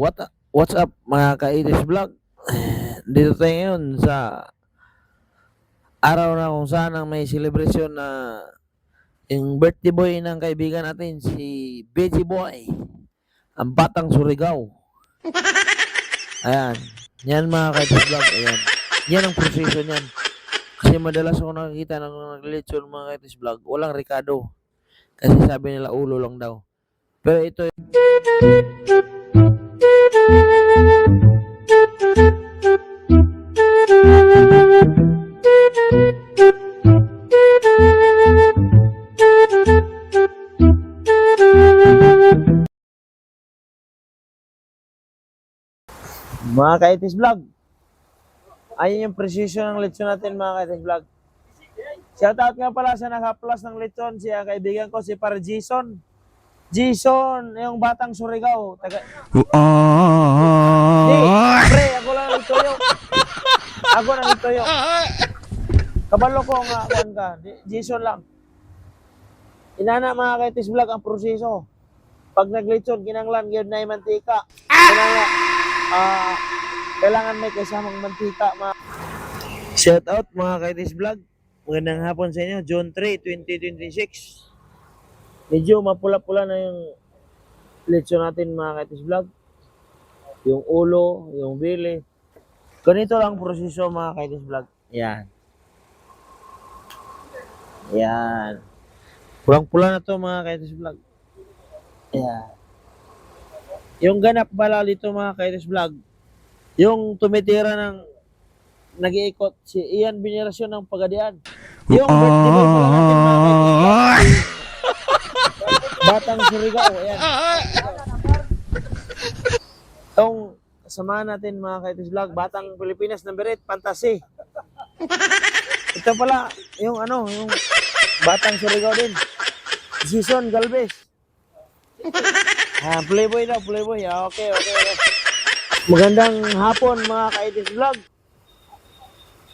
What's up mga ka-80s vlog? Dito tayo ngayon sa araw na kung saan ang may celebration na yung birthday boy ng kaibigan natin si Veggie Boy, ang batang Surigao. Ayan, yan mga ka-80s vlog, ayan. Yan ang proseso niyan. Kasi madalas ako nakikita ng naglilitsyon mga ka-80s vlog, walang Ricardo. Kasi sabi nila ulo lang daw. Pero ito mga ka-80s vlog. Ayun yung precision ng lechon natin mga ka-80s vlog. Shoutout nga pala sa nag-plus ng lechon, siya kaibigan ko si Par Jason. Jason, yung batang Surigao. Pre, ako lang nagtuyo. Ako lang nagtuyo. Kabalo ko nga, kuhan ka. Jason lang. Inana mga ka-80s vlog ang proseso. Pag naglechon, kinanglan, yun na yung mantika. Kailangan may kasamang mantika. Shout out mga ka-80s vlog. Magandang hapon sa inyo. June 3, 2026. Medyo mapula-pula na yung lechon natin mga ka-80s vlog. Yung ulo, yung bili. Ganito lang proseso mga ka-80s vlog. Yan. Yan. Pulang-pula na to mga ka-80s vlog. Yan. Yung ganap pala dito mga ka-80s vlog, yung tumitira ng nag-iikot si Ian Binirasyon ng Pagadian. Yung birthday boy pala natin mga ka-80s vlog. Batang Surigao, ayan. Itong kasama natin mga ka-80s vlog, Batang Pilipinas number 8, Fantasy. Ito pala, yung yung Batang Surigao din. Jason Galvez. Playboy daw, Playboy. Okay. Magandang hapon mga ka-80s vlog.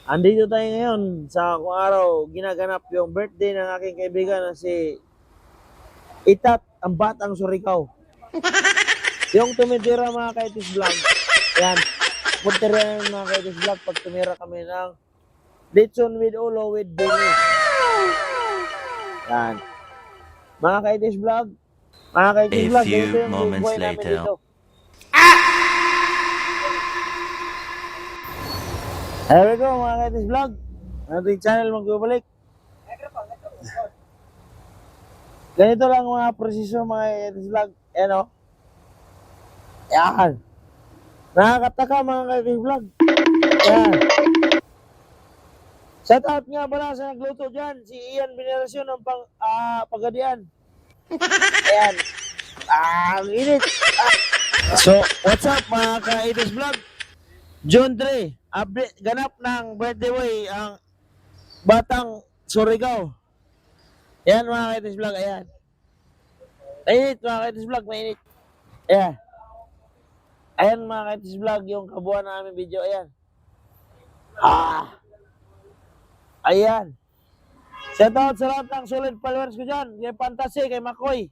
Andito tayo ngayon sa kung araw ginaganap yung birthday ng aking kaibigan na si Itat, ang batang Surigao. Yung tumitira mga ka-80s vlog. Yan. Puntira yung mga ka-80s vlog pag tumira kami ng lechon with ulo with bini. Yan. Mga ka-80s vlog. Mga ka-80s vlog. Ganito yung buhay namin dito. There we go mga ka-80s vlog. Ating channel magbabalik. Ganito lang mga preciso mga ka-80s vlog. Yan o. Yan. Nakakataka mga ka-80s vlog. Yan. Shout out nga pala sa nagluto dyan. Si Ian Binirasyon ng Pagadian. Ayan. Ang init. So, what's up mga ka-80s vlog? June 3, update, ganap ng birthday boy ang batang Surigao. Ayan mga ka-80s vlog, ayan. Mainit mga ka-80s vlog, mainit. Ayan. Ayan mga ka-80s vlog, yung kabuuan na aming video, ayan. Ayan. Shout out sa lahat ng solid followers ko dyan. Kay Fantasy, kay Makoy.